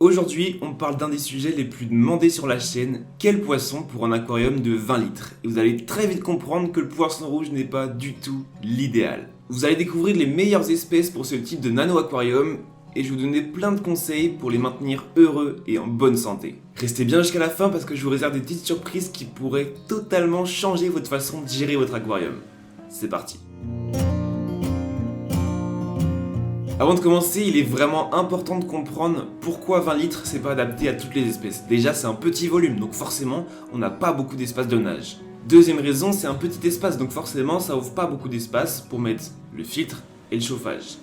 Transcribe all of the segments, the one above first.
Aujourd'hui, on parle d'un des sujets les plus demandés sur la chaîne, quel poisson pour un aquarium de 20 litres. Et vous allez très vite comprendre que le poisson rouge n'est pas du tout l'idéal. Vous allez découvrir les meilleures espèces pour ce type de nano-aquarium et je vais vous donner plein de conseils pour les maintenir heureux et en bonne santé. Restez bien jusqu'à la fin parce que je vous réserve des petites surprises qui pourraient totalement changer votre façon de gérer votre aquarium. C'est parti. Avant de commencer, il est vraiment important de comprendre pourquoi 20 litres c'est pas adapté à toutes les espèces. Déjà c'est un petit volume, donc forcément on n'a pas beaucoup d'espace de nage. Deuxième raison, c'est un petit espace, donc forcément ça ouvre pas beaucoup d'espace pour mettre le filtre et le chauffage.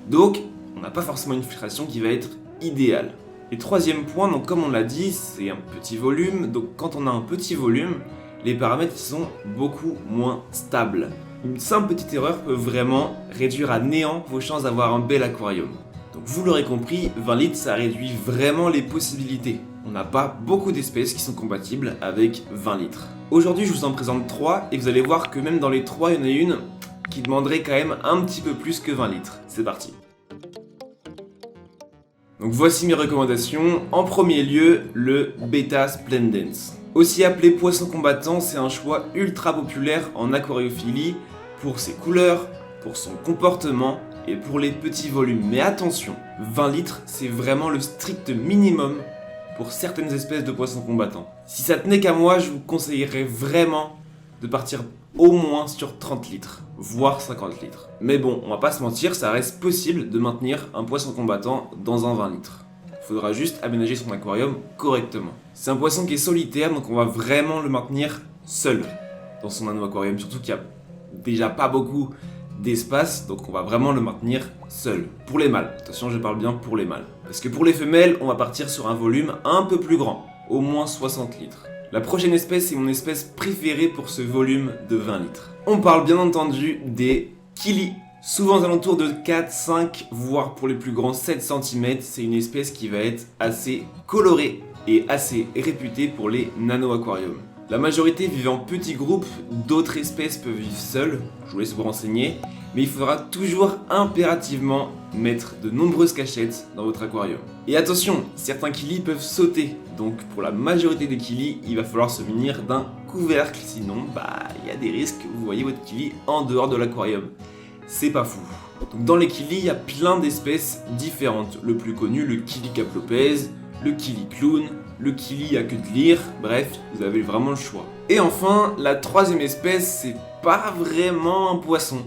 Donc on n'a pas forcément une filtration qui va être idéale. Et troisième point, donc comme on l'a dit, c'est un petit volume, donc quand on a un petit volume, les paramètres sont beaucoup moins stables. Une simple petite erreur peut vraiment réduire à néant vos chances d'avoir un bel aquarium. Donc vous l'aurez compris, 20 litres ça réduit vraiment les possibilités. On n'a pas beaucoup d'espèces qui sont compatibles avec 20 litres. Aujourd'hui je vous en présente 3 et vous allez voir que même dans les 3 il y en a une qui demanderait quand même un petit peu plus que 20 litres. C'est parti. Donc voici mes recommandations. En premier lieu, le Beta Splendens. Aussi appelé poisson combattant, c'est un choix ultra populaire en aquariophilie pour ses couleurs, pour son comportement et pour les petits volumes. Mais attention, 20 litres, c'est vraiment le strict minimum pour certaines espèces de poissons combattants. Si ça tenait qu'à moi, je vous conseillerais vraiment de partir au moins sur 30 litres, voire 50 litres. Mais bon, on va pas se mentir, ça reste possible de maintenir un poisson combattant dans un 20 litres. Il faudra juste aménager son aquarium correctement. C'est un poisson qui est solitaire, donc on va vraiment le maintenir seul dans son nano-aquarium, surtout qu'il n'y a déjà pas beaucoup d'espace, donc on va vraiment le maintenir seul. Pour les mâles, attention je parle bien pour les mâles. Parce que pour les femelles, on va partir sur un volume un peu plus grand, au moins 60 litres. La prochaine espèce est mon espèce préférée pour ce volume de 20 litres. On parle bien entendu des Kili. Souvent aux alentours de 4, 5, voire pour les plus grands 7 cm, c'est une espèce qui va être assez colorée et assez réputée pour les nano-aquariums. La majorité vivent en petits groupes, d'autres espèces peuvent vivre seules, je vous laisse vous renseigner, mais il faudra toujours impérativement mettre de nombreuses cachettes dans votre aquarium. Et attention, certains Kili peuvent sauter, donc pour la majorité des Kili, il va falloir se munir d'un couvercle, sinon il y a des risques que vous voyez votre Kili en dehors de l'aquarium. C'est pas fou. Donc dans les Kili, il y a plein d'espèces différentes. Le plus connu, le Kili caplopez, le Kili clown, le Kili à queue de lyre, bref, vous avez vraiment le choix. Et enfin, la troisième espèce, c'est pas vraiment un poisson.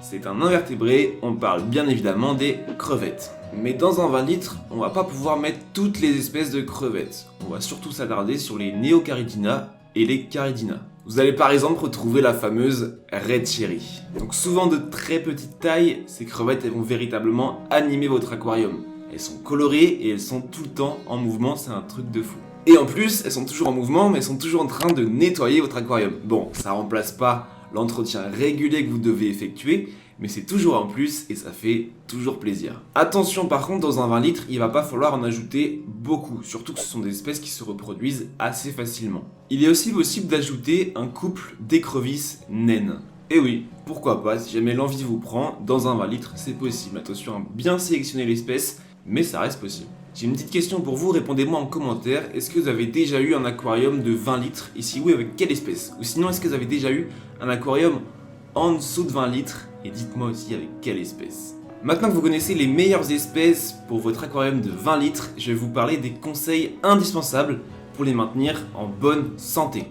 C'est un invertébré, on parle bien évidemment des crevettes. Mais dans un 20 litres, on va pas pouvoir mettre toutes les espèces de crevettes. On va surtout s'attarder sur les Neocaridina et les Caridina. Vous allez par exemple retrouver la fameuse Red Cherry. Donc souvent de très petite taille, ces crevettes elles vont véritablement animer votre aquarium. Elles sont colorées et elles sont tout le temps en mouvement, c'est un truc de fou. Et en plus, elles sont toujours en mouvement, mais elles sont toujours en train de nettoyer votre aquarium. Bon, ça remplace pas l'entretien régulier que vous devez effectuer, mais c'est toujours un plus et ça fait toujours plaisir. Attention par contre, dans un 20 litres, il va pas falloir en ajouter beaucoup, surtout que ce sont des espèces qui se reproduisent assez facilement. Il est aussi possible d'ajouter un couple d'écrevisses naines. Et oui, pourquoi pas, si jamais l'envie vous prend, dans un 20 litres, c'est possible. Attention à bien sélectionner l'espèce, mais ça reste possible. J'ai une petite question pour vous, répondez-moi en commentaire. Est-ce que vous avez déjà eu un aquarium de 20 litres? Et si oui, avec quelle espèce? Ou sinon, est-ce que vous avez déjà eu un aquarium en dessous de 20 litres? Et dites-moi aussi avec quelle espèce. Maintenant que vous connaissez les meilleures espèces pour votre aquarium de 20 litres, je vais vous parler des conseils indispensables pour les maintenir en bonne santé.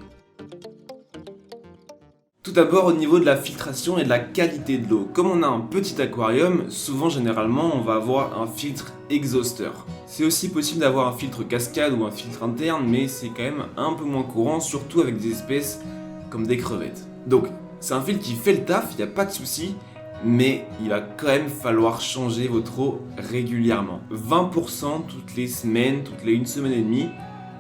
Tout d'abord au niveau de la filtration et de la qualité de l'eau. Comme on a un petit aquarium, souvent généralement on va avoir un filtre exhausteur. C'est aussi possible d'avoir un filtre cascade ou un filtre interne, mais c'est quand même un peu moins courant, surtout avec des espèces comme des crevettes. Donc c'est un filtre qui fait le taf, il n'y a pas de souci, mais il va quand même falloir changer votre eau régulièrement. 20% toutes les semaines, toutes les 1 semaine et demie,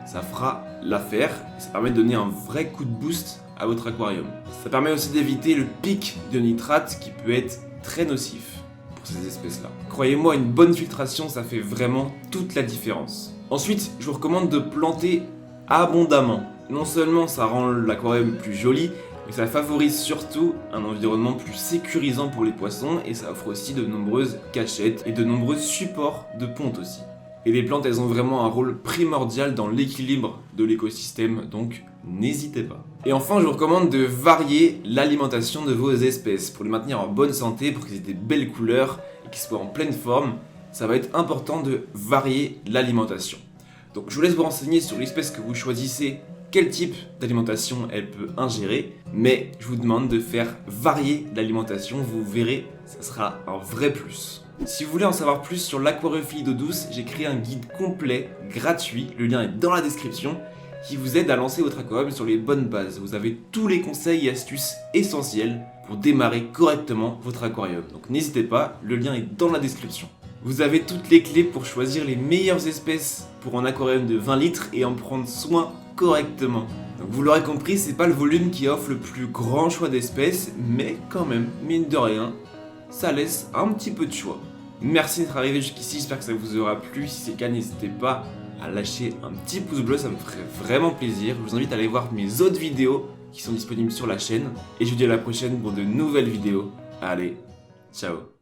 ça fera l'affaire. Ça permet de donner un vrai coup de boost à votre aquarium. Ça permet aussi d'éviter le pic de nitrate qui peut être très nocif pour ces espèces-là. Croyez-moi, une bonne filtration, ça fait vraiment toute la différence. Ensuite, je vous recommande de planter abondamment. Non seulement ça rend l'aquarium plus joli, mais ça favorise surtout un environnement plus sécurisant pour les poissons et ça offre aussi de nombreuses cachettes et de nombreux supports de ponte aussi. Et les plantes, elles ont vraiment un rôle primordial dans l'équilibre de l'écosystème, donc n'hésitez pas. Et enfin, je vous recommande de varier l'alimentation de vos espèces pour les maintenir en bonne santé, pour qu'ils aient des belles couleurs et qu'ils soient en pleine forme. Ça va être important de varier l'alimentation. Donc je vous laisse vous renseigner sur l'espèce que vous choisissez, quel type d'alimentation elle peut ingérer, mais je vous demande de faire varier l'alimentation, vous verrez, ça sera un vrai plus. Si vous voulez en savoir plus sur l'aquariophilie d'eau douce, j'ai créé un guide complet, gratuit, le lien est dans la description, qui vous aide à lancer votre aquarium sur les bonnes bases. Vous avez tous les conseils et astuces essentiels pour démarrer correctement votre aquarium. Donc n'hésitez pas, le lien est dans la description. Vous avez toutes les clés pour choisir les meilleures espèces pour un aquarium de 20 litres et en prendre soin correctement. Donc vous l'aurez compris, c'est pas le volume qui offre le plus grand choix d'espèces, mais quand même, mine de rien, ça laisse un petit peu de choix. Merci d'être arrivé jusqu'ici, j'espère que ça vous aura plu. Si c'est le cas, n'hésitez pas à lâcher un petit pouce bleu, ça me ferait vraiment plaisir. Je vous invite à aller voir mes autres vidéos qui sont disponibles sur la chaîne. Et je vous dis à la prochaine pour de nouvelles vidéos. Allez, ciao.